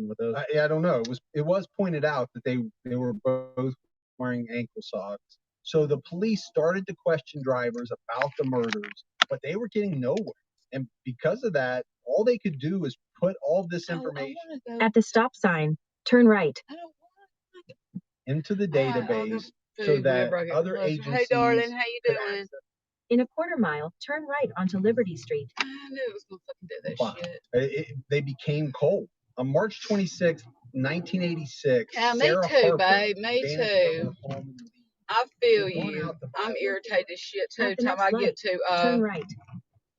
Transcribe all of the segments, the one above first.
with those? I don't know. It was pointed out that they were both wearing ankle socks. So the police started to question drivers about the murders, but they were getting nowhere. And because of that, all they could do is put all this information At the stop sign, turn right. into the database so that other agencies. Hey, darling, how you doing? In a quarter mile, turn right onto Liberty Street. I knew it was gonna fucking do that shit. They became cold. On March 26, 1986, Yeah, me Sarah too, Harper babe. Me vanished too. from her home. I feel you. I'm irritated as shit too. At the Time next I get light, to turn right.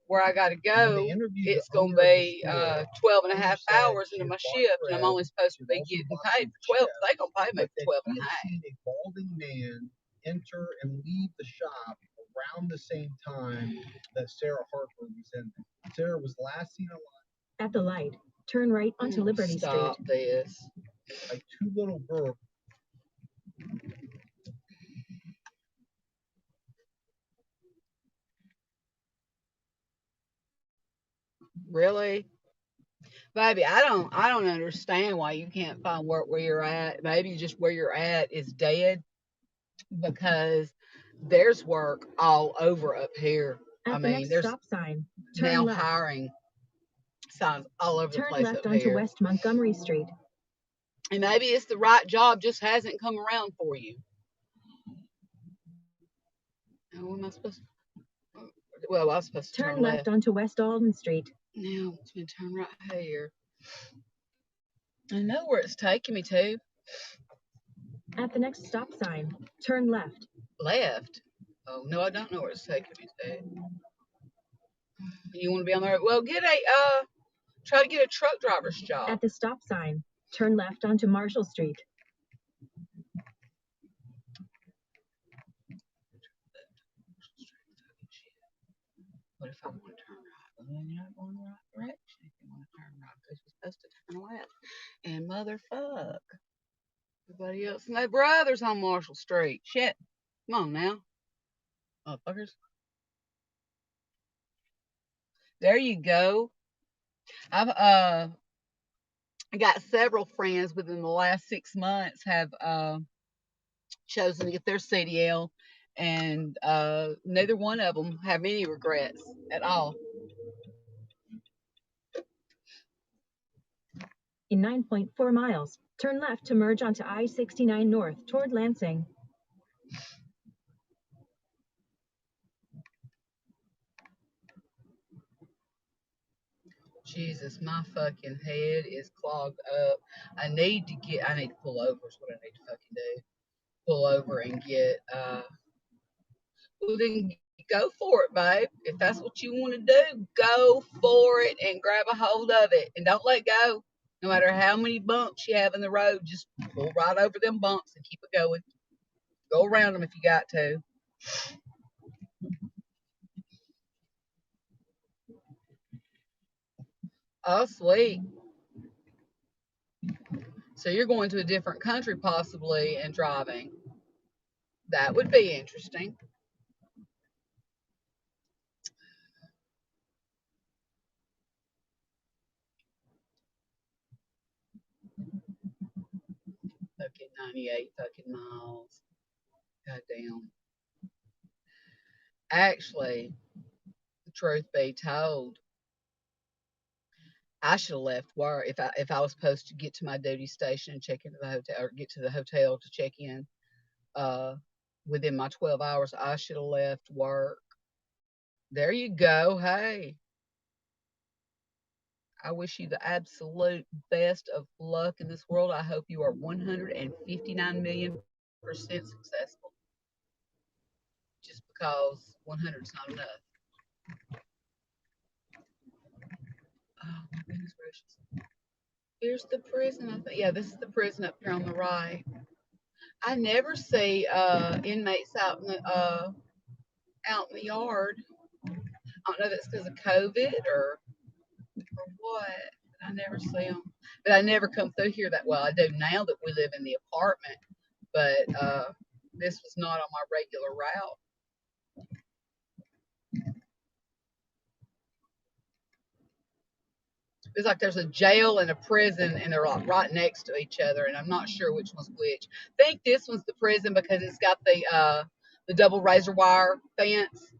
where I gotta When go, they interviewed the it's gonna owner of the be store, 12 and a half Harper said hours she into had my bought shift, and I'm bread, only supposed to she be also getting bought paid some for 12. chips, They gonna pay me but for that 12 he and a had half. seen a balding man enter and leave the shop around the same time that Sarah Harper was in there. Sarah was last seen alive. At the light, turn right onto Liberty Stop Street. this. Like two little girls. Really? Baby, I don't understand why you can't find work where you're at. Maybe just where you're at is dead, because there's work all over up here. At I the mean, next there's stop sign, turn now left. hiring signs all over the Turn place left up onto here. West Montgomery Street. And maybe it's the right job, just hasn't come around for you. Now, what am I supposed to? Well, I was supposed to Turn left onto West Alden Street. Now it's going to turn right here. I know where it's taking me to. At the next stop sign, turn left. Left? Oh, no, I don't know where it's taking me to. You want to be on there? Well, try to get a truck driver's job. At the stop sign, turn left onto Marshall Street. What if I want to turn right? Well, you're not going the right direction if you want to turn right, because you're supposed to turn left. And motherfuck, everybody else and their brothers on Marshall Street. Shit. Come on now. Motherfuckers. There you go. I've got several friends within the last 6 months have chosen to get their CDL, and neither one of them have any regrets at all. In 9.4 miles, turn left to merge onto I-69 North toward Lansing. Jesus, my fucking head is clogged up. I need to pull over is what I need to fucking do. Pull over and get, well then go for it, babe. If that's what you want to do, go for it and grab a hold of it. And don't let go. No matter how many bumps you have in the road, just pull right over them bumps and keep it going. Go around them if you got to. Oh, sweet. So you're going to a different country possibly and driving. That would be interesting. Fucking 98 fucking miles. Goddamn. Actually, the truth be told, I should have left work if I was supposed to get to my duty station and check into the hotel, or get to the hotel to check in within my 12 hours. I should have left work. There you go. Hey, I wish you the absolute best of luck in this world. I hope you are 159 million% successful. Just because 100 is not enough. Oh my goodness gracious. Here's the prison. I think, yeah, this is the prison up here on the right. I never see inmates out in the yard. I don't know if that's because of COVID or what. I never see them. But I never come through here that well. I do now that we live in the apartment, but this was not on my regular route. It's like there's a jail and a prison, and they're like right next to each other, and I'm not sure which one's which. I think this one's the prison because it's got the double razor wire fence,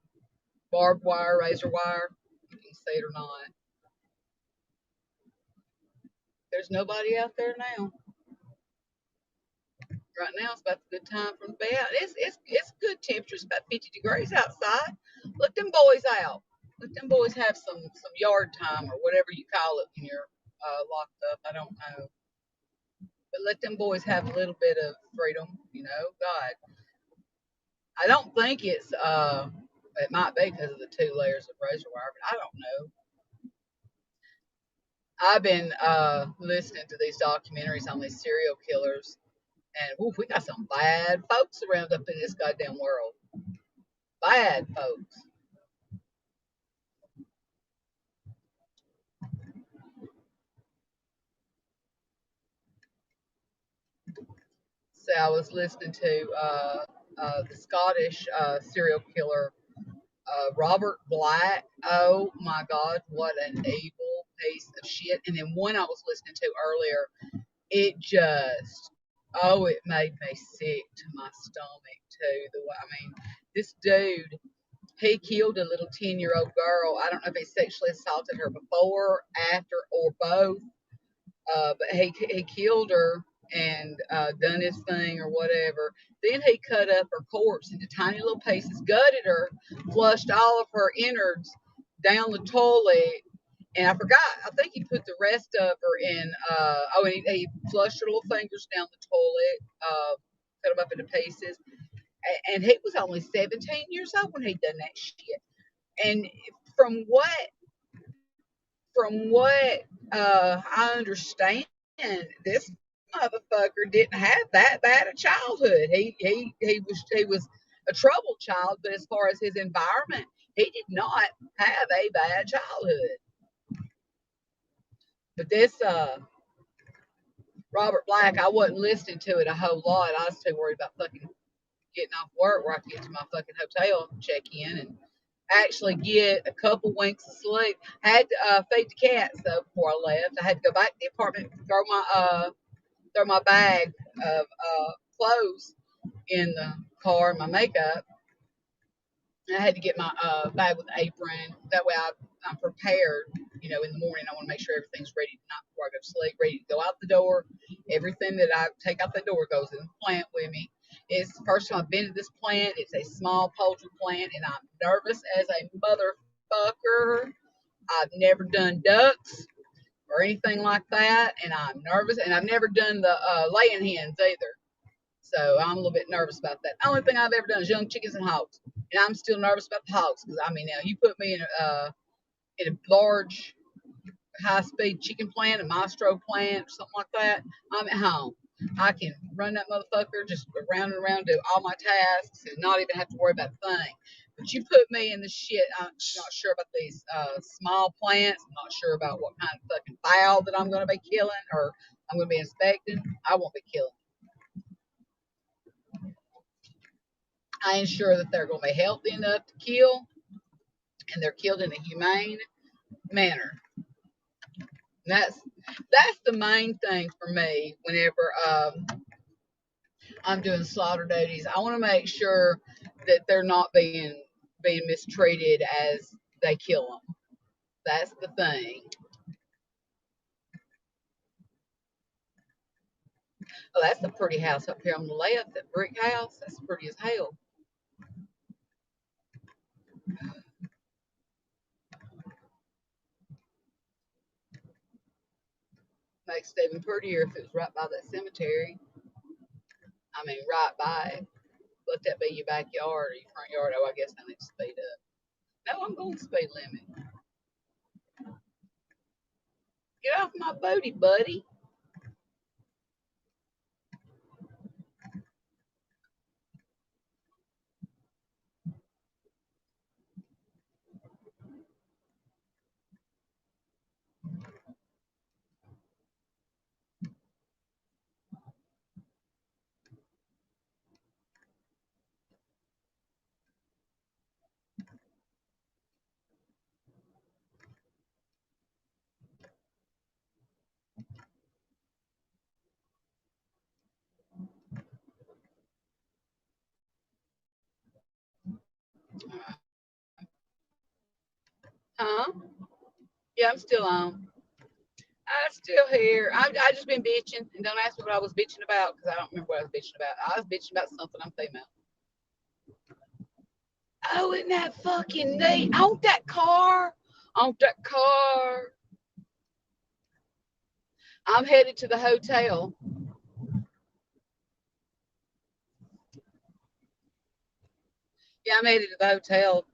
barbed wire, razor wire. You can see it or not. There's nobody out there now. Right now it's about the good time for the bed. It's good temperature. It's about 50 degrees outside. Let them boys out. Let them boys have some yard time or whatever you call it when you're locked up. I don't know. But let them boys have a little bit of freedom, you know. God, I don't think it might be because of the 2 layers of razor wire, but I don't know. I've been listening to these documentaries on these serial killers, and ooh, we got some bad folks around up in this goddamn world. Bad folks. So I was listening to the Scottish serial killer Robert Black. Oh my God, what an evil piece of shit. And then one I was listening to earlier, it just, oh, it made me sick to my stomach too. The way, I mean, this dude, he killed a little 10-year-old girl. I don't know if he sexually assaulted her before, after, or both. But he killed her and done his thing or whatever. Then he cut up her corpse into tiny little pieces, gutted her, flushed all of her innards down the toilet. And I forgot, I think he put the rest of her in, and he flushed her little fingers down the toilet, cut them up into pieces. And he was only 17 years old when he done that shit. And from what from what I understand, this motherfucker didn't have that bad a childhood. He was a troubled child, but as far as his environment, he did not have a bad childhood. But this Robert Black, I wasn't listening to it a whole lot. I was too worried about fucking getting off work where I could get to my fucking hotel, check in, and actually get a couple winks of sleep. I had to feed the cats though before I left. I had to go back to the apartment, throw my bag of clothes in the car, my makeup. And I had to get my bag with the apron. That way I'm prepared. You know, in the morning I want to make sure everything's ready the night before I go to sleep, ready to go out the door. Everything that I take out the door goes in the plant with me. It's the first time I've been to this plant. It's a small poultry plant, and I'm nervous as a motherfucker. I've never done ducks or anything like that, and I'm nervous. And I've never done the laying hens either. So I'm a little bit nervous about that. The only thing I've ever done is young chickens and hogs, and I'm still nervous about the hogs because I mean, now you put me in a large, high-speed chicken plant, a maestro plant, or something like that. I'm at home. I can run that motherfucker just around and around, do all my tasks, and not even have to worry about a thing. But you put me in the shit. I'm not sure about these small plants. I'm not sure about what kind of fucking fowl that I'm going to be killing or I'm going to be inspecting. I won't be killing. I ensure that they're going to be healthy enough to kill, and they're killed in a humane manner. That's the main thing for me whenever I'm doing slaughter duties. I want to make sure that they're not being mistreated as they kill them. That's the thing. Oh, that's a pretty house up here on the left. That brick house. That's pretty as hell. Makes it even prettier if it was right by that cemetery. I mean, right by it. Let that be your backyard or your front yard. Oh, I guess I need to speed up. No, I'm going to speed limit. Get off my booty, buddy. Huh? Yeah, I'm still on. I'm still here. I just been bitching, and don't ask me what I was bitching about because I don't remember what I was bitching about. I was bitching about something I'm female. Oh, isn't that fucking neat? I want that car. I want that car. I'm headed to the hotel. Yeah, I'm headed to the hotel.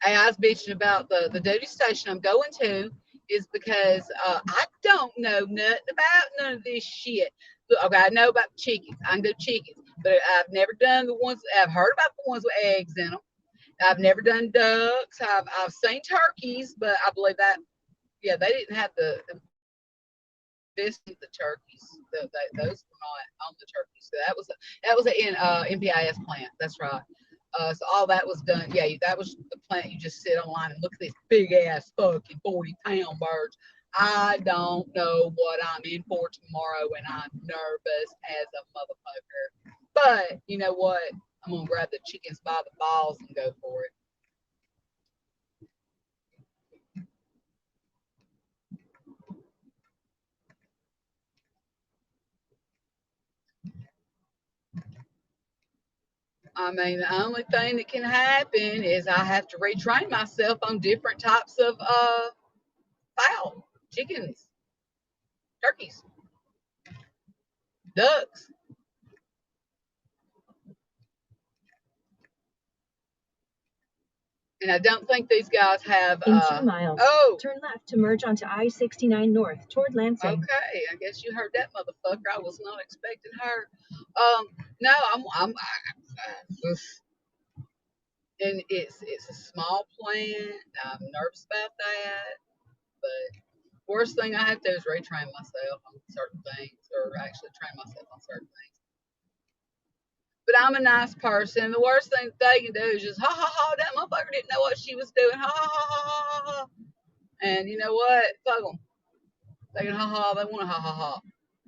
Hey, I was bitching about the duty station I'm going to is because I don't know nothing about none of this shit. Look, okay, I know about chickens. I can do chickens, but I've never done the ones. I've heard about the ones with eggs in them. I've never done ducks. I've seen turkeys, but I believe that yeah, they didn't have the this the turkeys. Those were not on the turkeys. So that was an NPIS plant. That's right. So all that was done. Yeah, that was the plant. You just sit online and look at these big ass fucking 40-pound birds. I don't know what I'm in for tomorrow, and I'm nervous as a motherfucker. But you know what? I'm gonna grab the chickens by the balls and go for it. I mean, the only thing that can happen is I have to retrain myself on different types of fowl, chickens, turkeys, ducks. And I don't think these guys have. In 2 miles, Oh, turn left to merge onto I-69 North toward Lansing. okay. I guess you heard that motherfucker. I was not expecting her. No, and it's a small plant. I'm nervous about that, but worst thing I have to do is retrain myself on certain things, or actually train myself on certain things. But I'm a nice person. The worst thing they can do is just ha ha ha. That motherfucker didn't know what she was doing. Ha ha ha ha ha ha. And you know what? Fuck them. They can ha ha. They want to ha ha ha.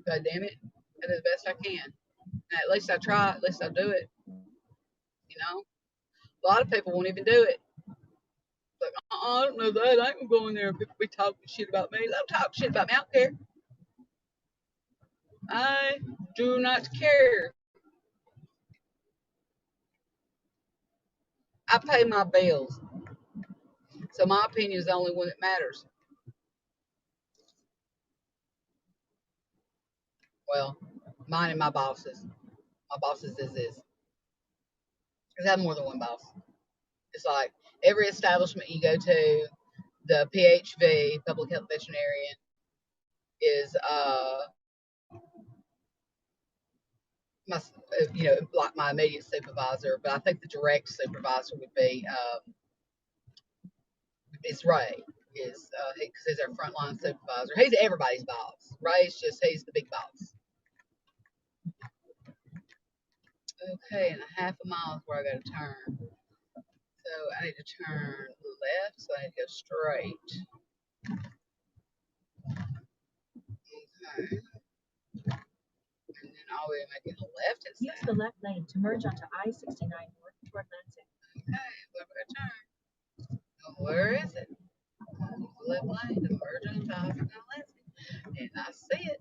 God damn it. I do the best I can. And at least I try. At least I do it. You know. A lot of people won't even do it. Like, I don't know that. I ain't gonna go in there and people be talking shit about me. They don't talk shit about me. I don't care. I do not care. I pay my bills. So my opinion is the only one that matters. Well, mine and my bosses. My bosses is this. Because I have more than one boss. It's like every establishment you go to, the PHV, public health veterinarian, is my like my immediate supervisor. But I think the direct supervisor would be it's Ray. Is because he's our frontline supervisor. He's everybody's boss. Ray's just he's the big boss. Okay, and a half a mile is where I got to turn. So I need to turn left, so I need to go straight. Okay. And then all the way making a left. Use the left lane to merge onto I-69 North toward Lansing. Okay, where am I going to turn? Where is it? Left lane to merge onto I-69 Lansing. And I see it.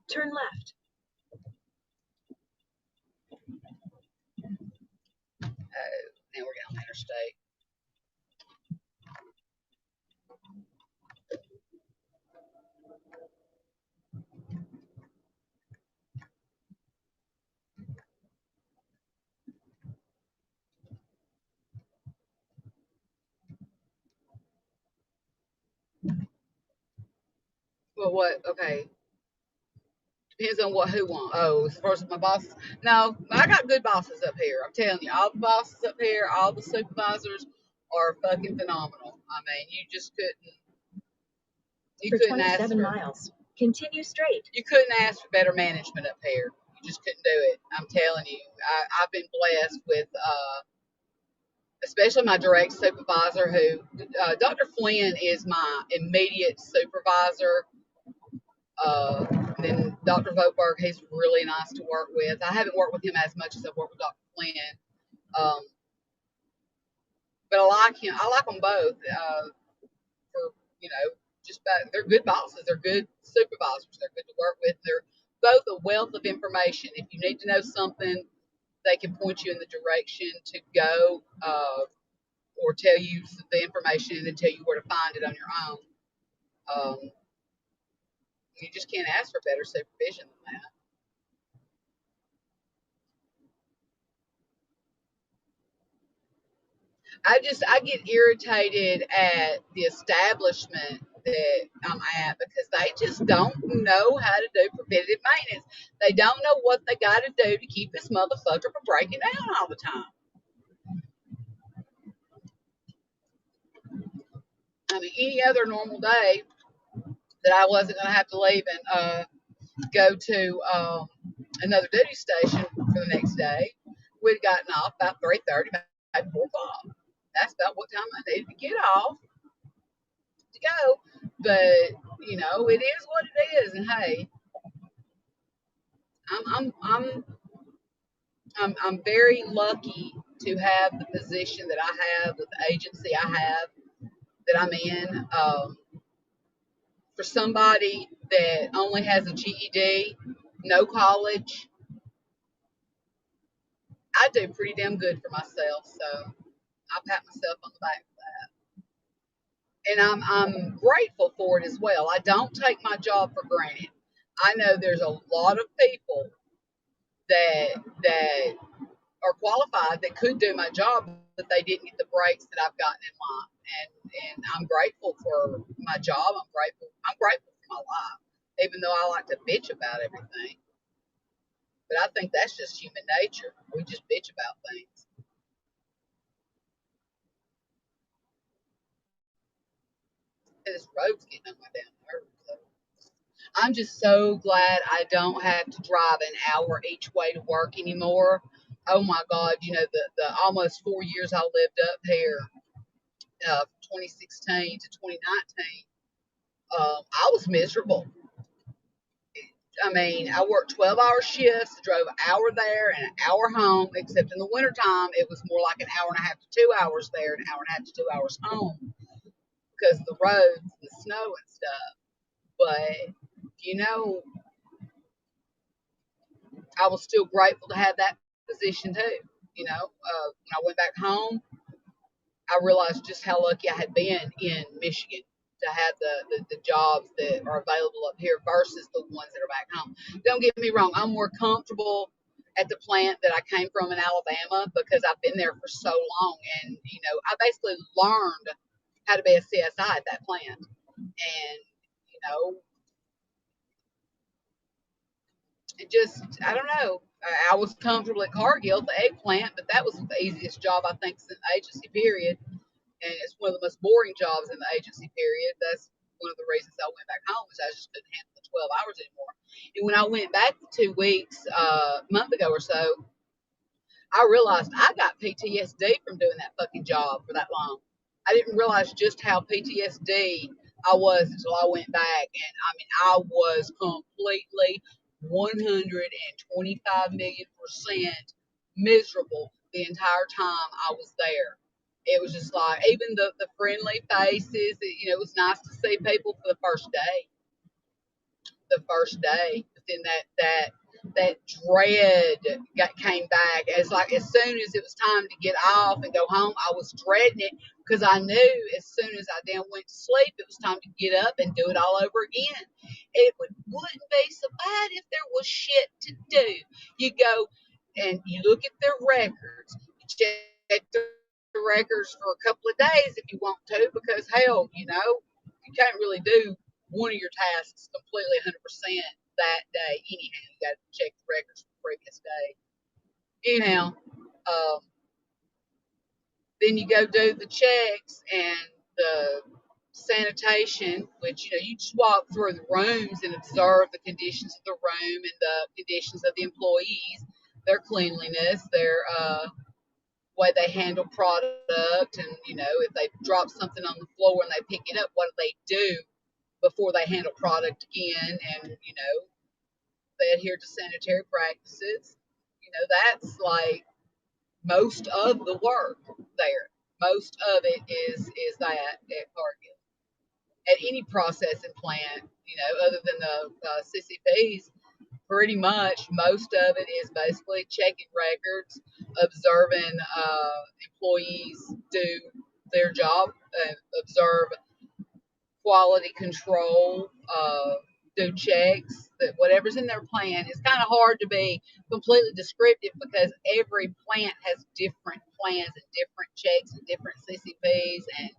Turn left. Oh, now we're getting on the interstate. Well, what? Okay. Depends on who wants. Oh, as far as my bosses. No, I got good bosses up here. I'm telling you, all the bosses up here, all the supervisors are fucking phenomenal. I mean, you just couldn't. You For couldn't ask 27 for. miles, continue straight. You couldn't ask for better management up here. You just couldn't do it. I'm telling you. I've been blessed with, especially my direct supervisor, who Dr. Flynn is my immediate supervisor. Then Dr. Vogberg, he's really nice to work with. I haven't worked with him as much as I've worked with Dr. Flynn. but I like him. I like them both. For just about, they're good bosses. They're good supervisors. They're good to work with. They're both a wealth of information. If you need to know something, they can point you in the direction to go, or tell you the information and then tell you where to find it on your own. You just can't ask for better supervision than that. I get irritated at the establishment that I'm at because they just don't know how to do preventative maintenance. They don't know what they got to do to keep this motherfucker from breaking down all the time. I mean, any other normal day that I wasn't going to have to leave and go to another duty station for the next day, we'd gotten off about 3:30, maybe 4 o'clock. That's about what time I needed to get off to go. But it is what it is. And hey, I'm very lucky to have the position that I have with the agency I have that I'm in. For somebody that only has a GED, no college, I do pretty damn good for myself. So I pat myself on the back for that, and I'm grateful for it as well. I don't take my job for granted. I know there's a lot of people that are qualified that could do my job, but they didn't get the breaks that I've gotten in life. And I'm grateful for my job. I'm grateful for my life, even though I like to bitch about everything. But I think that's just human nature. We just bitch about things. And this road's getting on my damn nerves. So I'm just so glad I don't have to drive an hour each way to work anymore. Oh my God, the almost 4 years I lived up here, 2016 to 2019, I was miserable. I mean, I worked 12-hour shifts, drove an hour there and an hour home, except in the wintertime, it was more like an hour and a half to 2 hours there and an hour and a half to 2 hours home because of the roads and the snow and stuff. But, I was still grateful to have that position too. When I went back home, I realized just how lucky I had been in Michigan to have the jobs that are available up here versus the ones that are back home. Don't get me wrong, I'm more comfortable at the plant that I came from in Alabama because I've been there for so long, and I basically learned how to be a CSI at that plant. And it just, I don't know. I was comfortable at Cargill, the egg plant, but that was the easiest job I think since the agency period. And it's one of the most boring jobs in the agency period. That's one of the reasons I went back home, is I just couldn't handle the 12 hours anymore. And when I went back 2 weeks, a month ago or so, I realized I got PTSD from doing that fucking job for that long. I didn't realize just how PTSD I was until I went back. And I mean, I was completely 125,000,000% miserable the entire time I was there. It was just like, even the friendly faces, it was nice to see people for the first day. But then that dread came back. It's like as soon as it was time to get off and go home, I was dreading it because I knew as soon as I then went to sleep, it was time to get up and do it all over again. It wouldn't be so bad if there was shit to do. You go and you look at their records, you check the records for a couple of days if you want to, because hell, you can't really do one of your tasks completely 100% that day. Anyhow, you got to check the records for the previous day. Anyhow, then you go do the checks and the sanitation, which you just walk through the rooms and observe the conditions of the room and the conditions of the employees, their cleanliness, their way they handle product, and if they drop something on the floor and they pick it up, what do they do before they handle product again? And they adhere to sanitary practices. That's like most of the work there. Most of it is that at Cargill. At any processing plant, other than the CCPs, pretty much most of it is basically checking records, observing employees do their job, observe quality control, do checks, that whatever's in their plan. It's kind of hard to be completely descriptive because every plant has different plans and different checks and different CCPs, and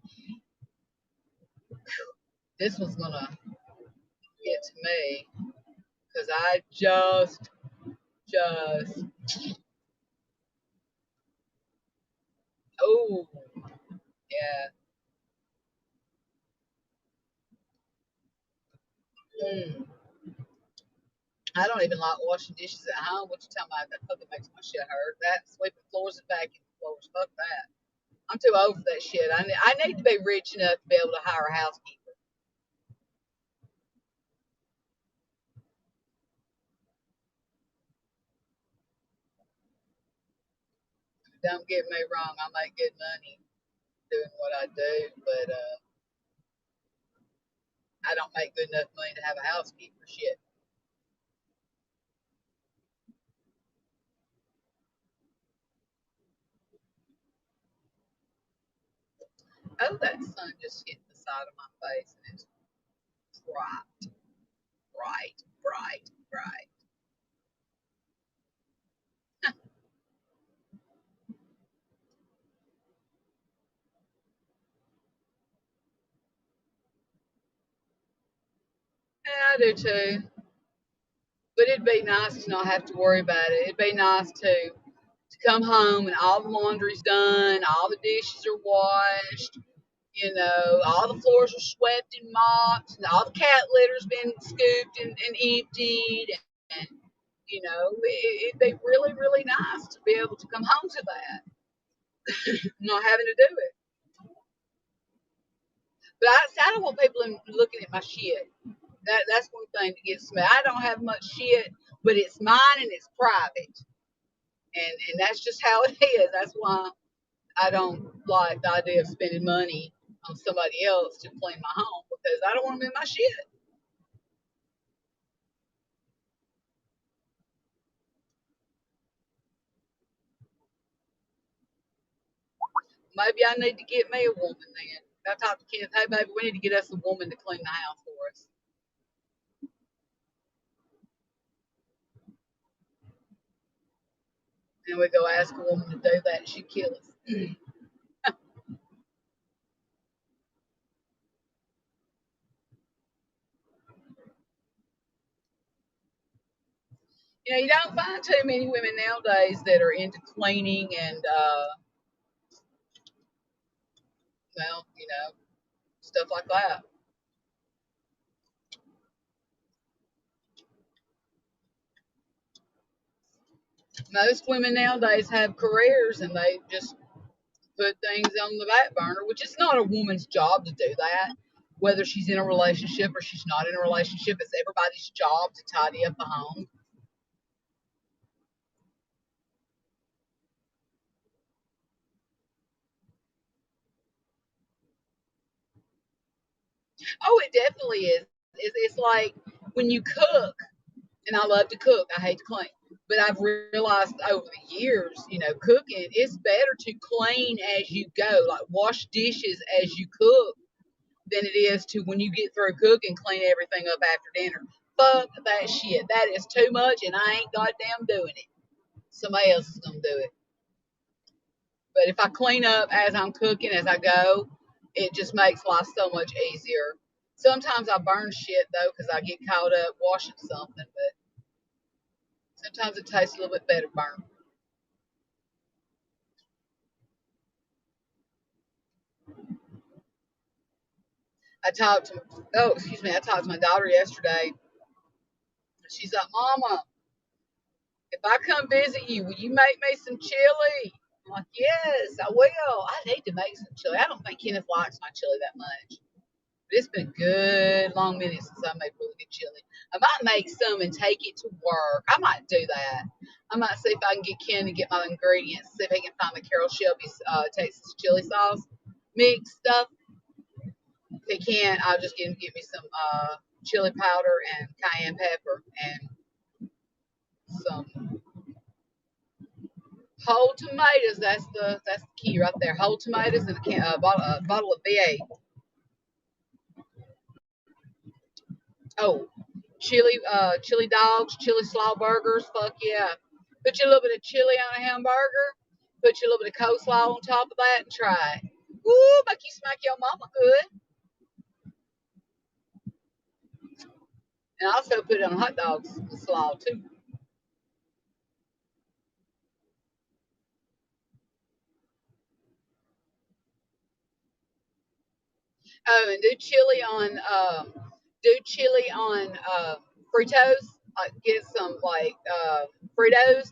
this one's gonna get to me because I just oh yeah. Mm. I don't even like washing dishes at home. What you talking about? That fucking makes my shit hurt. That sweeping floors and vacuuming floors. Fuck that. I'm too old for that shit. I need to be rich enough to be able to hire a housekeeper. Don't get me wrong. I make good money doing what I do, but I don't make good enough money to have a housekeeper. Shit. Oh, that sun just hit the side of my face and it's bright, bright, bright, bright. Yeah, I do too. But it'd be nice to not have to worry about it. It'd be nice to come home and all the laundry's done, all the dishes are washed, all the floors are swept and mopped, and all the cat litter's been scooped and emptied, and it'd be really, really nice to be able to come home to that, not having to do it. But I don't want people looking at my shit. That's one thing that gets me. I don't have much shit, but it's mine and it's private, and that's just how it is. That's why I don't like the idea of spending money on somebody else to clean my home because I don't want them in my shit. Maybe I need to get me a woman then. I talked to Kenneth, hey, baby, we need to get us a woman to clean the house for us. And we go ask a woman to do that, and she'd kill us. You don't find too many women nowadays that are into cleaning and, well, stuff like that. Most women nowadays have careers and they just put things on the back burner, which is not a woman's job to do that. Whether she's in a relationship or she's not in a relationship, it's everybody's job to tidy up the home. Oh, it definitely is. It's like when you cook, and I love to cook. I hate to clean. But I've realized over the years, cooking, it's better to clean as you go, like wash dishes as you cook, than it is to when you get through cooking, clean everything up after dinner. Fuck that shit. That is too much, and I ain't goddamn doing it. Somebody else is gonna do it. But if I clean up as I'm cooking, as I go, it just makes life so much easier. Sometimes I burn shit though, because I get caught up washing something, but sometimes it tastes a little bit better burnt. I talked to my daughter yesterday. She's like, Mama, if I come visit you, will you make me some chili? I'm like, yes, I will. I need to make some chili. I don't think Kenneth likes my chili that much. But it's been a good long minute since I made really good chili. I might make some and take it to work. I might do that. I might see if I can get Ken to get my ingredients, see if he can find the Carol Shelby's Texas chili sauce mix stuff. If he can't, I'll just get him to get me some chili powder and cayenne pepper and some whole tomatoes. That's the key right there. Whole tomatoes and a bottle of V8. Oh, chili dogs, chili slaw burgers. Fuck yeah. Put you a little bit of chili on a hamburger. Put you a little bit of coleslaw on top of that and try it. Woo, make you smack your mama good. And also put it on hot dogs, the slaw too. Oh, and do chili on Fritos. Get some Fritos,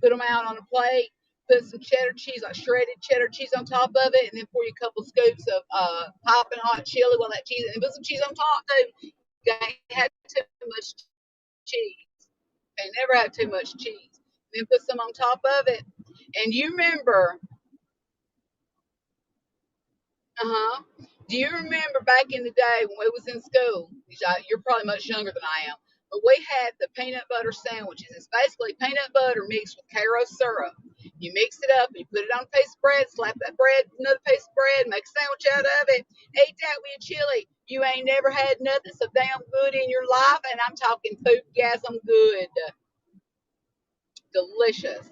put them out on a plate. Put some cheddar cheese, like shredded cheddar cheese, on top of it, and then pour you a couple scoops of popping hot chili with that cheese, and put some cheese on top too. You can't have too much cheese. You never have too much cheese. And then put some on top of it, and you remember. Do you remember back in the day when we was in school? You're probably much younger than I am, but we had the peanut butter sandwiches. It's basically peanut butter mixed with Karo syrup. You mix it up, and you put it on a piece of bread, slap that bread, another piece of bread, make a sandwich out of it, eat that with your chili. You ain't never had nothing so damn good in your life, and I'm talking foodgasm good. Delicious.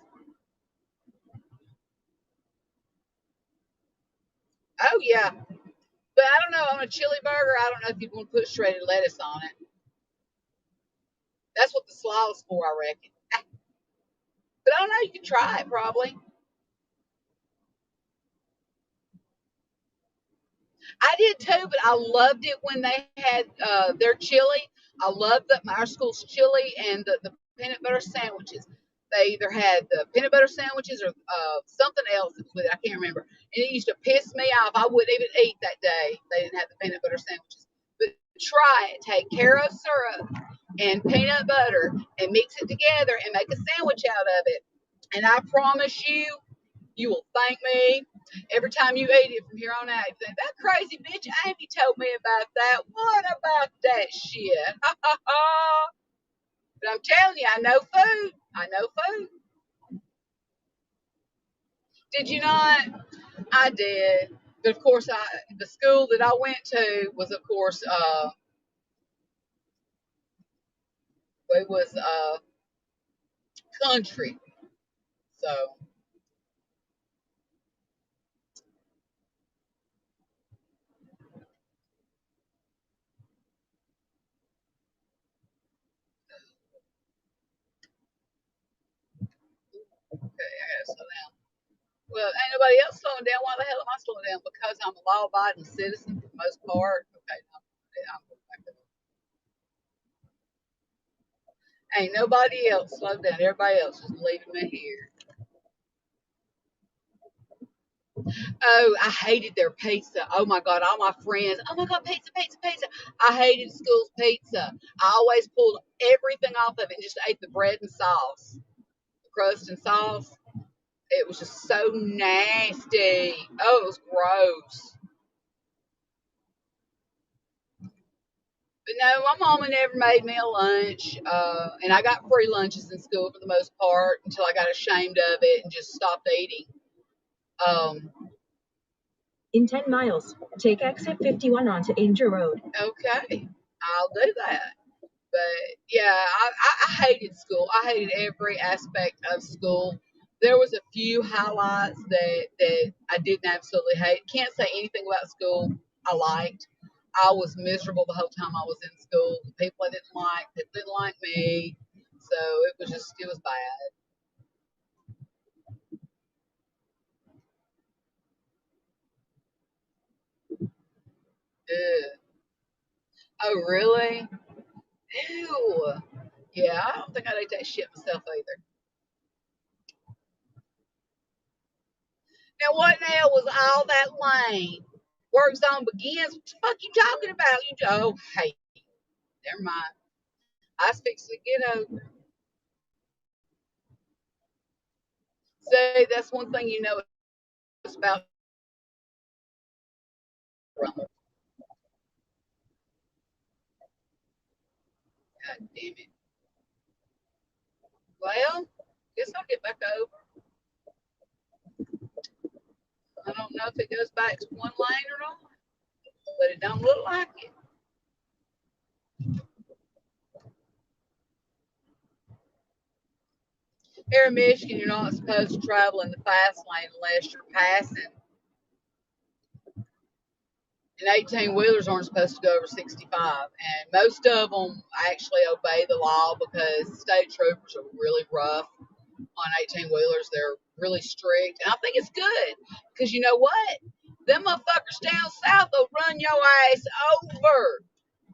Oh yeah. But I don't know, on a chili burger, I don't know if you'd want to put shredded lettuce on it. That's what the slaw is for, I reckon. But I don't know, you could try it probably. I did too, but I loved it when they had their chili. I loved our school's chili and the peanut butter sandwiches. They either had the peanut butter sandwiches or something else with it. I can't remember. And it used to piss me off. I wouldn't even eat that day. They didn't have the peanut butter sandwiches. But try it. Take Karo syrup and peanut butter and mix it together and make a sandwich out of it. And I promise you, you will thank me every time you eat it from here on out. You think, that crazy bitch Amy told me about that. What about that shit? But I'm telling you, I know food. I know food. Did you not? I did. But of course, the school that I went to was, of course, it was country. So. Okay, I gotta slow down. Well, ain't nobody else slowing down. Why the hell am I slowing down? Because I'm a law-abiding citizen for the most part. Okay, I'm going back to ain't nobody else slowed down. Everybody else is leaving me here. Oh, I hated their pizza. Oh my God, all my friends. Oh my God, pizza, pizza, pizza. I hated school's pizza. I always pulled everything off of it and just ate the bread and sauce, the crust and sauce. It was just so nasty. Oh, it was gross. But no, my mama never made me a lunch, and I got free lunches in school for the most part until I got ashamed of it and just stopped eating. In 10 miles, take exit 51 onto Ainger Road. Okay, I'll do that. But yeah, I hated school. I hated every aspect of school. There was a few highlights that I didn't absolutely hate. Can't say anything about school I liked. I was miserable the whole time I was in school. The people I didn't like me. So it was bad. Ugh. Oh, really? Ew. Yeah, I don't think I'd eat that shit myself either. Now, what now was all that lane? Work zone begins. What the fuck you talking about? Oh, hey, never mind. I was fixing to get over. See, that's one thing you know it's about. God damn it. Well, guess I'll get back over. I don't know if it goes back to one lane or not, but it don't look like it. Here in Michigan, you're not supposed to travel in the fast lane unless you're passing. And 18 wheelers aren't supposed to go over 65. And most of them actually obey the law because state troopers are really rough on 18 wheelers. They're really strict. And I think it's good because you know what? Them motherfuckers down south will run your ass over.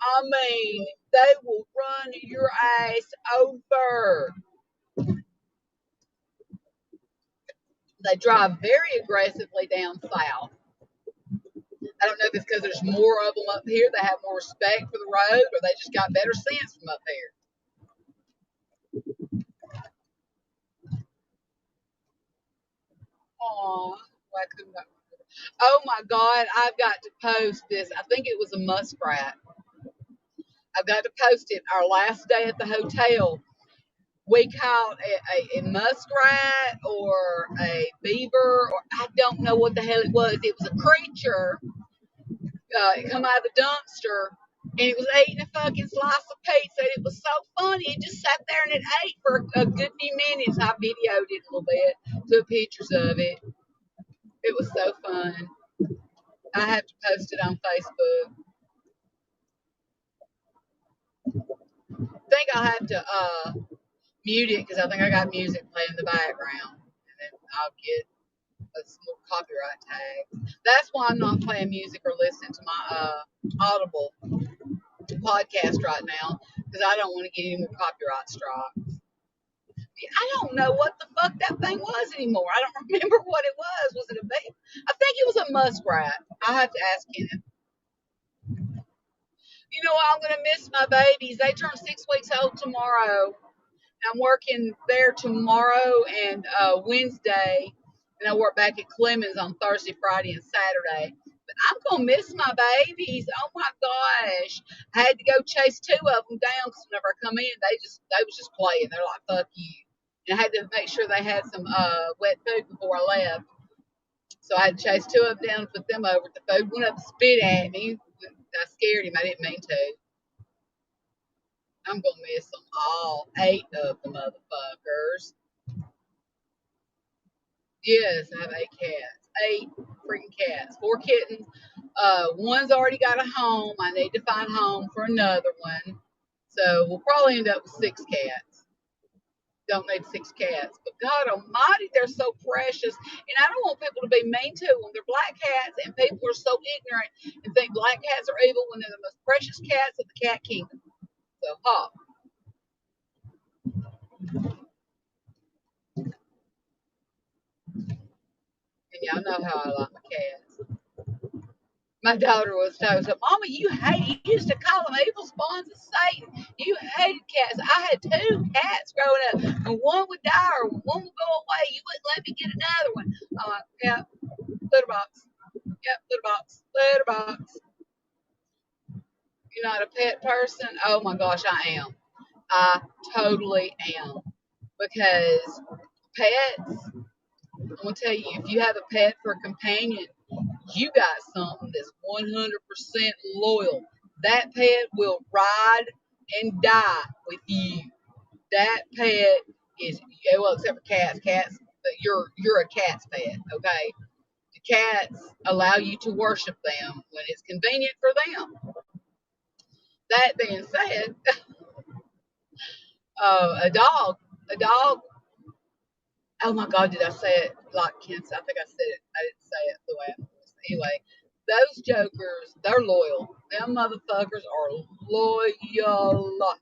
I mean, they will run your ass over. They drive very aggressively down south. I don't know if it's because there's more of them up here. They have more respect for the road, or they just got better sense from up here. Aw, why couldn't I? Oh my God, I've got to post this. I think it was a muskrat. I've got to post it. Our last day at the hotel, we caught a muskrat or a beaver, or I don't know what the hell it was. It was a creature. It come out of the dumpster, and it was eating a fucking slice of pizza. And it was so funny. It just sat there and it ate for a good few minutes. I videoed it a little bit, took pictures of it. It was so fun. I have to post it on Facebook. I think I'll have to mute it because I think I got music playing in the background, and then I'll get some copyright tags. That's why I'm not playing music or listening to my Audible podcast right now, because I don't want to get any more copyright strikes. I don't know what the fuck that thing was anymore. I don't remember what it was. Was it a baby? I think it was a muskrat. I have to ask him. You know what? I'm gonna miss my babies. They turn 6 weeks old tomorrow. I'm working there tomorrow and Wednesday, and I work back at Clemens on Thursday, Friday, and Saturday. But I'm gonna miss my babies. Oh my gosh! I had to go chase 2 of them down because whenever I come in, they was just playing. They're like, "Fuck you!" And I had to make sure they had some wet food before I left. So I had to chase 2 of them down and put them over. The food went up and spit at me. I scared him. I didn't mean to. I'm gonna miss them all, 8 of the motherfuckers. Yes, I have 8 cats. 8 freaking cats. 4 kittens. One's already got a home. I need to find a home for another one. So we'll probably end up with 6 cats. Don't need 6 cats. But God almighty, they're so precious. And I don't want people to be mean to them. They're black cats, and people are so ignorant and think black cats are evil when they're the most precious cats of the cat kingdom. So, ha. And y'all know how I like my cats. My daughter was told, so, Mama, you used to call them evil spawns of Satan. You hated cats. I had 2 cats growing up, and one would die or one would go away. You wouldn't let me get another one. I'm like, yeah, litter box. Yep, litter box. Litter box. You're not a pet person? Oh my gosh, I am. I totally am. Because pets, I'm going to tell you, if you have a pet for a companion, you got something that's 100% loyal. That pet will ride and die with you. That pet is, well, except for cats. Cats, you're a cat's pet, okay? The cats allow you to worship them when it's convenient for them. That being said, a dog, oh my God, did I say it like Ken said? I think I said it. I didn't say it the way I was. Anyway, those jokers, they're loyal. Them motherfuckers are loyal.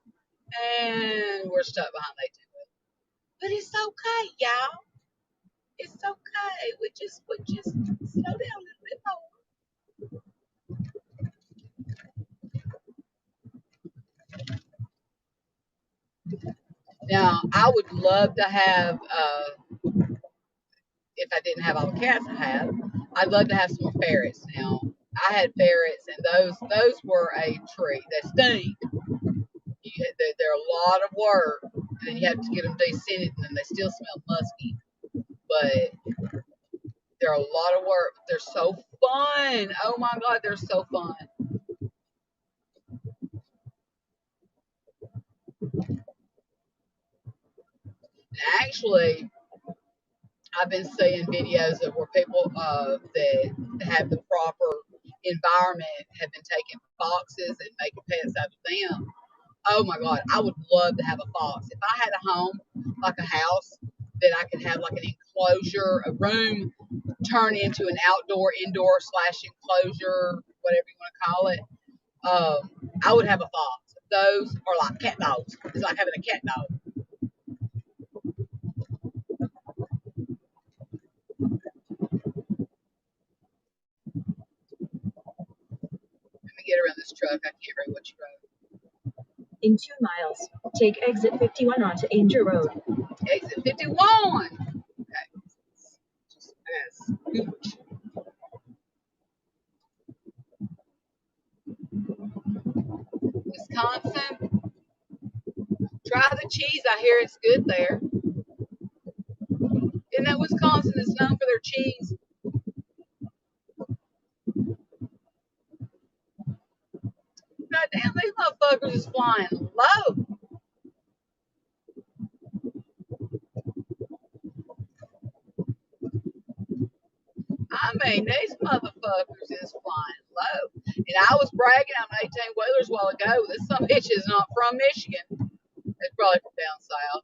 And we're stuck behind that too. But it's okay, y'all. It's okay. We just slow down a little bit more. Now, I would love to have if I didn't have all the cats I have, I'd love to have some more ferrets. Now, I had ferrets, and those were a treat. They stink. They're a lot of work, and then you have to get them descented, and they still smell musky. But they're a lot of work. They're so fun. Oh my God, they're so fun. Actually, I've been seeing videos of where people that have the proper environment have been taking foxes and making pets out of them. Oh my God, I would love to have a fox. If I had a home, like a house, that I could have like an enclosure, a room turn into an indoor / enclosure, whatever you want to call it, I would have a fox. Those are like cat dogs. It's like having a cat dog. Let me get around this truck. I can't read what you wrote. In 2 miles, take exit 51 onto Angel Road. Exit 51. Okay. Yes. Wisconsin. Try the cheese. I hear it's good there. Isn't that Wisconsin is known for their cheese? God damn, these motherfuckers is flying low. I mean, these motherfuckers is flying low. And I was bragging on 18 wheelers a while ago. This some bitch is not from Michigan. It's probably from down south.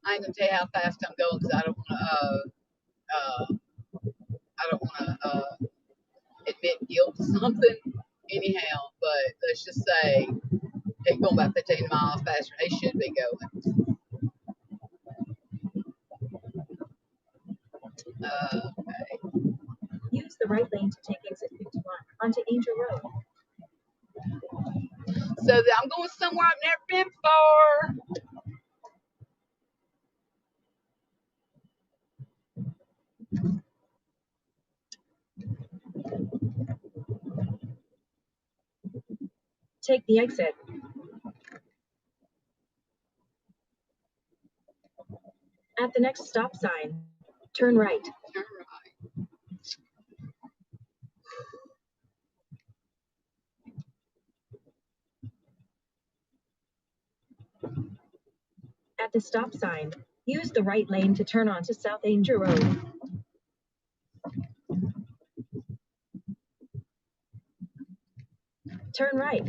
I ain't gonna tell you how fast I'm going because I don't want to admit guilt to something. Anyhow, but let's just say he's going about 15 miles faster than he should be going. Okay. Use the right lane to take exit 51 onto Angel Road. So I'm going somewhere I've never been before. Take the exit. At the next stop sign, turn right. Turn right. At the stop sign, use the right lane to turn onto South Angel Road. Turn right.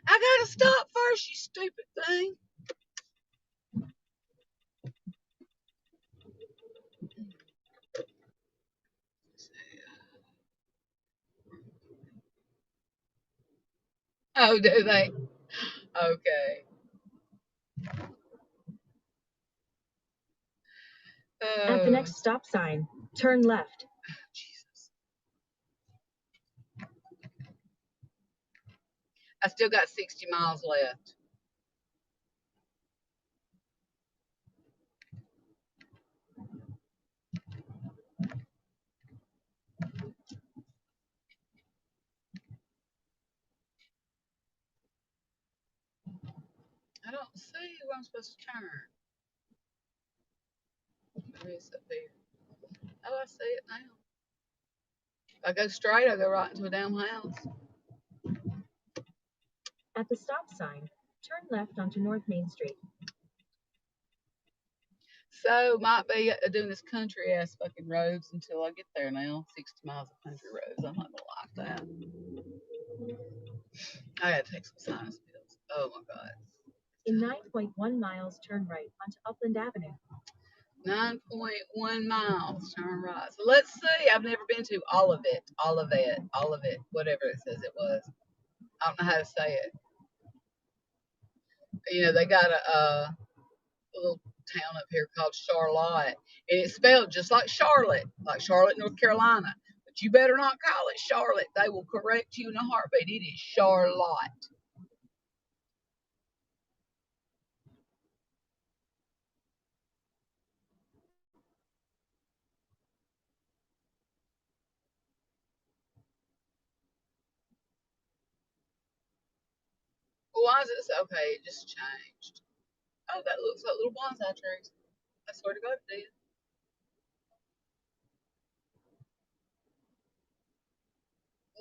I gotta stop first, you stupid thing. Oh, do they? Okay. At the next stop sign, turn left. Jesus. I still got 60 miles left. I don't see where I'm supposed to turn. Maybe it's up here. Oh, I see it now. If I go straight, I go right into a damn house. At the stop sign, turn left onto North Main Street. So might be doing this country ass fucking roads until I get there now. 60 miles of country roads. I'm not gonna like that. I gotta take some sinus pills. Oh my God. In 9.1 miles, turn right onto Upland Avenue. 9.1 miles, turn right. So let's see. I've never been to all of it, whatever it says it was. I don't know how to say it. You know, they got a little town up here called Charlotte, and it's spelled just like Charlotte, North Carolina. But you better not call it Charlotte. They will correct you in a heartbeat. It is Charlotte. why is it so, okay, it just changed. Oh, that looks like little bonsai trees. I swear to God it did.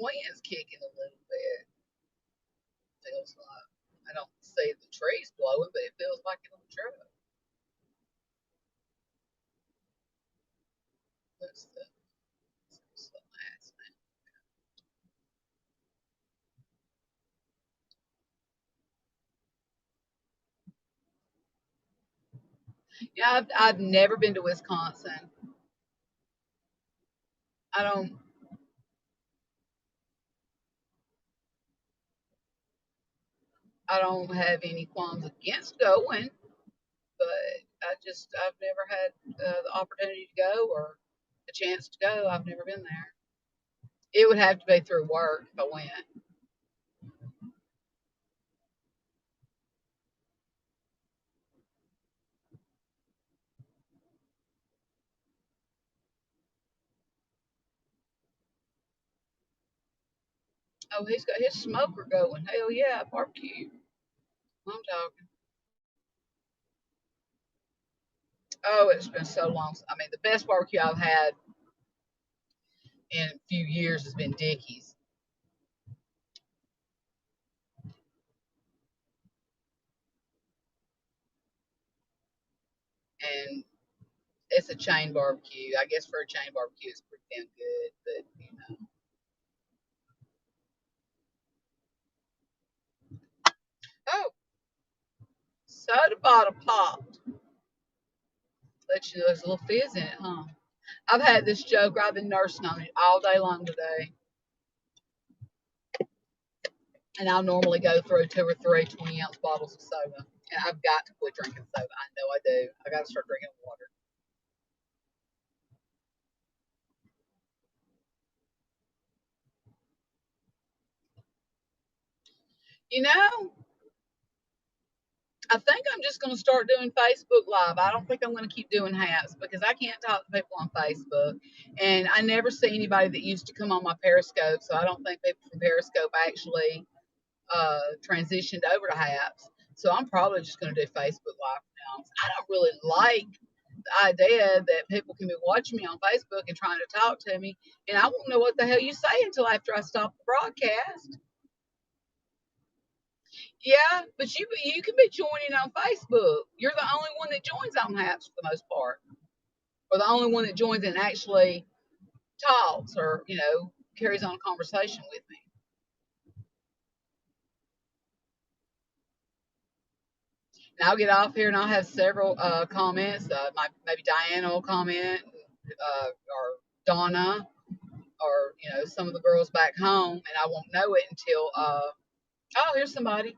Wind's kicking a little bit. Feels like. I don't see the trees blowing, but it feels like it on the truck. What's the last name? Yeah, I've never been to Wisconsin. I don't I don't have any qualms against going, but I've never had the opportunity to go or the chance to go. I've never been there. It would have to be through work if I went. Oh, he's got his smoker going. Hell yeah, barbecue. I'm talking. Oh, it's been so long. I mean, the best barbecue I've had in a few years has been Dickey's. And it's a chain barbecue. I guess for a chain barbecue, it's pretty damn good. But oh, soda bottle popped. Let you know there's a little fizz in it, huh? I've had this joker. I've been nursing on it all day long today. And I'll normally go through 2 or 3 20-ounce bottles of soda. And I've got to quit drinking soda. I know I do. I got to start drinking water. You know, I think I'm just going to start doing Facebook Live. I don't think I'm going to keep doing hats because I can't talk to people on Facebook. And I never see anybody that used to come on my Periscope. So I don't think people from Periscope actually transitioned over to hats. So I'm probably just going to do Facebook Live now. I don't really like the idea that people can be watching me on Facebook and trying to talk to me, and I won't know what the hell you say until after I stop the broadcast. Yeah, but you can be joining on Facebook. You're the only one that joins on Hats for the most part, or the only one that joins and actually talks or carries on a conversation with me. And I'll get off here and I'll have several comments. Maybe Diana will comment, or Donna, or some of the girls back home, and I won't know it until oh, here's somebody.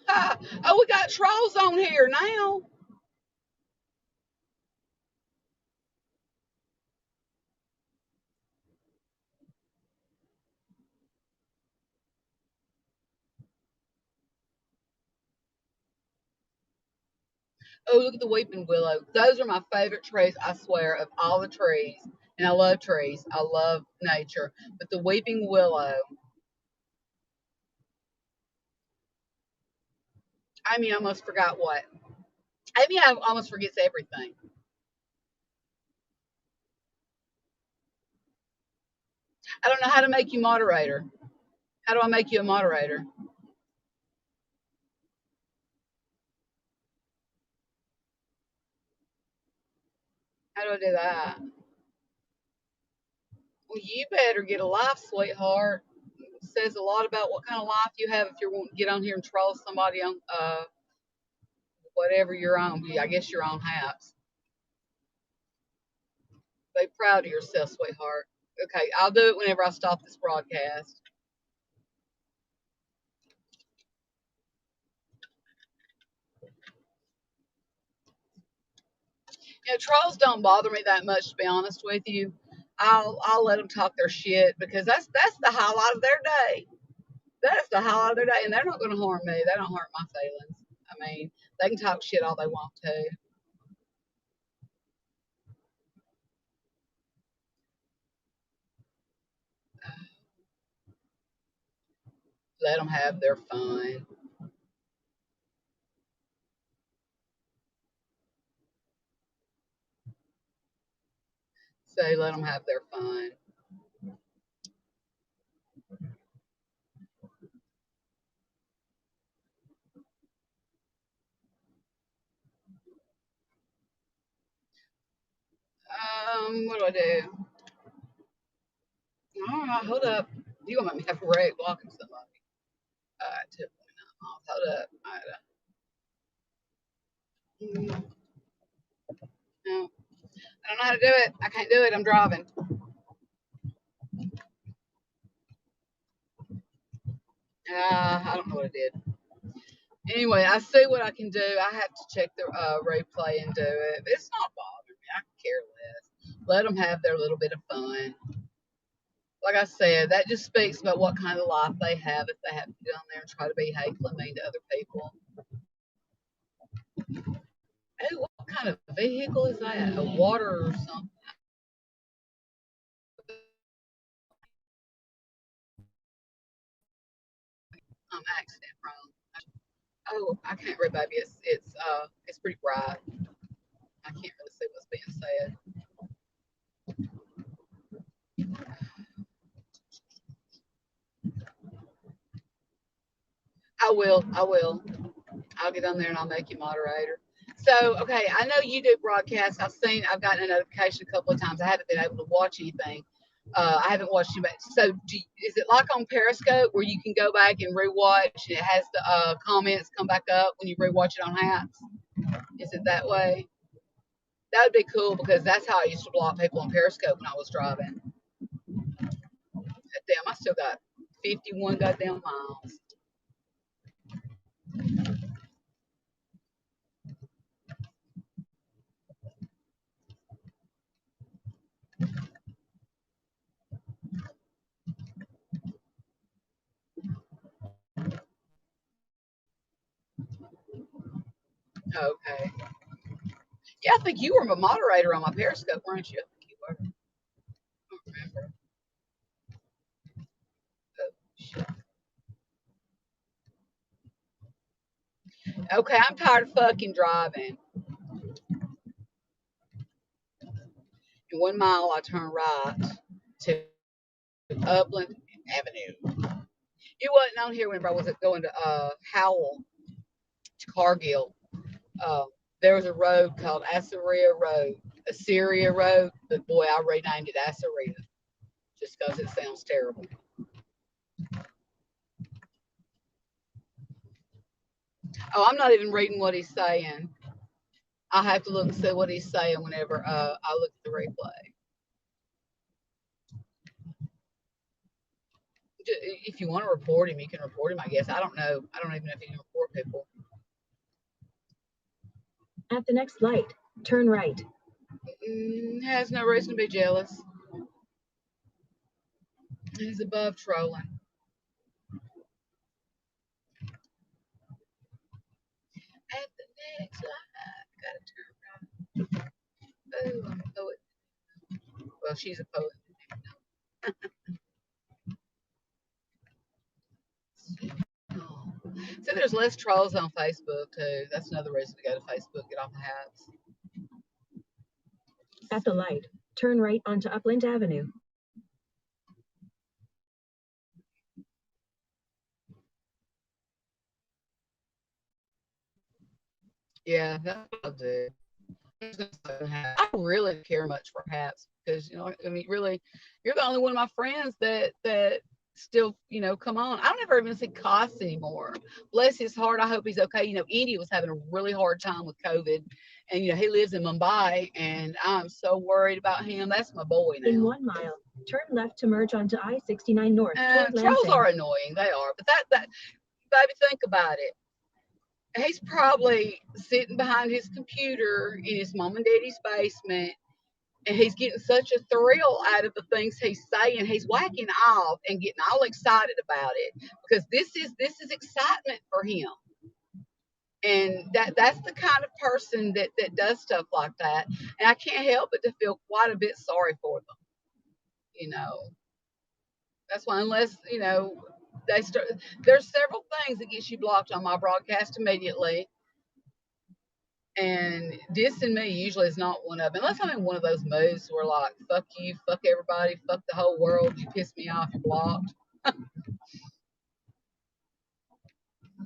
Oh, we got trolls on here now. Oh, look at the weeping willow. Those are my favorite trees, I swear, of all the trees. And I love trees. I love nature. But the weeping willow, Amy almost forgot what. Amy almost forgets everything. I don't know how to make you moderator. How do I make you a moderator? How do I do that? Well, you better get a life, sweetheart. It says a lot about what kind of life you have if you're wanting to get on here and troll somebody on whatever you're on. I guess you're on Hats. Be proud of yourself, sweetheart. Okay, I'll do it whenever I stop this broadcast. Trolls don't bother me that much, to be honest with you. I'll let them talk their shit because that's the highlight of their day. That's the highlight of their day, and they're not going to harm me. They don't hurt my feelings. I mean, they can talk shit all they want to. Let them have their fun. Say, let them have their fun. What do I do? All right, hold up. You gonna make me have a wreck blocking somebody. 2.9 miles. Hold up. No, I don't know how to do it. I can't do it. I'm driving. I don't know what I did. Anyway, I see what I can do. I have to check the replay and do it. It's not bothering me. I can care less. Let them have their little bit of fun. Like I said, that just speaks about what kind of life they have if they have to get on there and try to be hateful and mean to other people. Hey, what kind of vehicle is that? A water or something? I'm accident prone. Oh, I can't read, baby. It's pretty bright. I can't really see what's being said. I will. I'll get on there and I'll make you moderator. So, okay, I know you do broadcasts. I've gotten a notification a couple of times. I haven't been able to watch anything. I haven't watched you, so is it like on Periscope where you can go back and rewatch? And it has the comments come back up when you rewatch it on Hats. Is it that way? That would be cool because that's how I used to block people on Periscope when I was driving. Damn, I still got 51 goddamn miles. Okay. Yeah, I think you were a moderator on my Periscope, weren't you? I think you were. I don't remember. Oh, shit. Okay, I'm tired of fucking driving. In 1 mile, I turn right to Upland Avenue. You wasn't on here whenever I was going to Howell to Cargill. There was a road called Assyria Road, but boy, I renamed it Assyria just because it sounds terrible. Oh, I'm not even reading what he's saying. I have to look and see what he's saying whenever I look at the replay. If you want to report him, you can report him, I guess. I don't know. I don't even know if you can report people. At the next light, turn right. Has no reason to be jealous. He's above trolling. At the next light, gotta turn right. Oh, I'm a poet. Well, she's a poet. So there's less trolls on Facebook too. That's another reason to go to Facebook, get off the Hats. At the light, turn right onto Upland Avenue. Yeah, that's what I'll do. I don't really care much for Hats because, you know, I mean, really, you're the only one of my friends that still, you know, come on. I don't ever even see Koss anymore. Bless his heart. I hope he's okay. You know, Indy was having a really hard time with COVID, and you know, he lives in Mumbai, and I'm so worried about him. That's my boy now. In 1 mile, turn left to merge onto I-69 North. Trolls are annoying. They are, but that baby, think about it. He's probably sitting behind his computer in his mom and daddy's basement, and he's getting such a thrill out of the things he's saying. He's whacking off and getting all excited about it because this is excitement for him. And that's the kind of person that does stuff like that. And I can't help but to feel quite a bit sorry for them. You know, that's why, unless, you know, There's several things that gets you blocked on my broadcast immediately. And dissing me usually is not one of them. Unless I'm in one of those moods where like, fuck you, fuck everybody, fuck the whole world, you piss me off, you're blocked.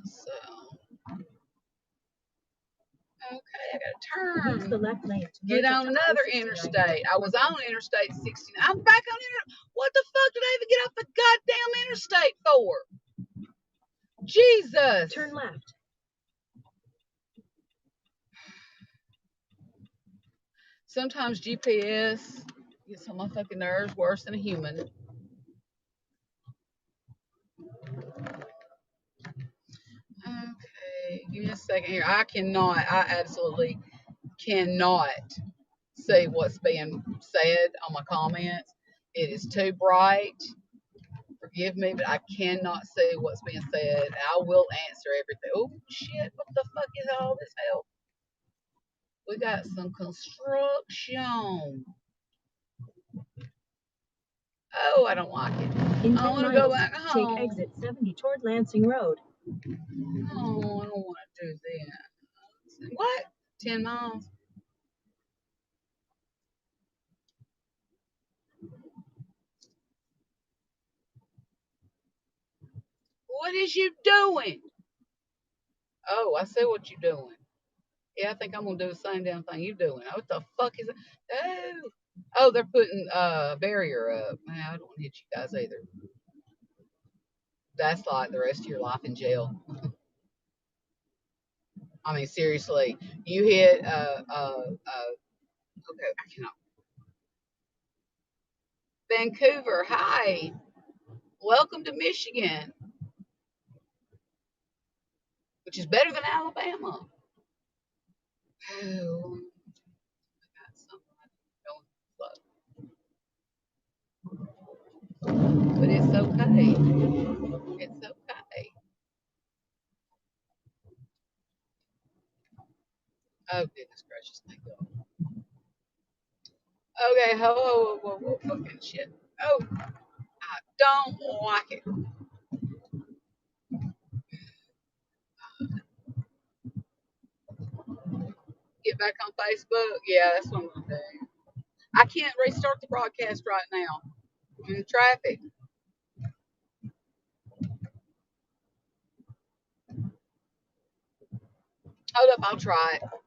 So, okay, I gotta Use the turn. left lane to Get merge on onto another I-69 interstate. I was north. on Interstate 69. I'm back on What the fuck did I even get off the goddamn interstate for? Jesus. Turn left. Sometimes GPS gets on my fucking nerves worse than a human. Okay, give me a second here. I absolutely cannot see what's being said on my comments. It is too bright. Forgive me, but I cannot see what's being said. I will answer everything. Oh, shit, what the fuck is all this hell? We got some construction. Oh, I don't like it. In I 10 want to go miles, back home. take exit 70 toward Lansing Road. Oh, I don't want to do that. What? 10 miles? What is you doing? Oh, I see what you're doing. Yeah, I think I'm gonna do the same damn thing you're doing. What the fuck is that? Oh, they're putting a barrier up. Man, I don't want to hit you guys either. That's like the rest of your life in jail. I mean, seriously, you hit okay, I cannot. Vancouver, hi, welcome to Michigan, which is better than Alabama. Oh, I got something. But it's okay. It's okay. Oh, goodness gracious, thank God. Okay, whoa, fucking shit. Oh, I don't like it. Get back on Facebook. Yeah, that's what I'm gonna do. I can't restart the broadcast right now. I'm in traffic. Hold up, I'll try it.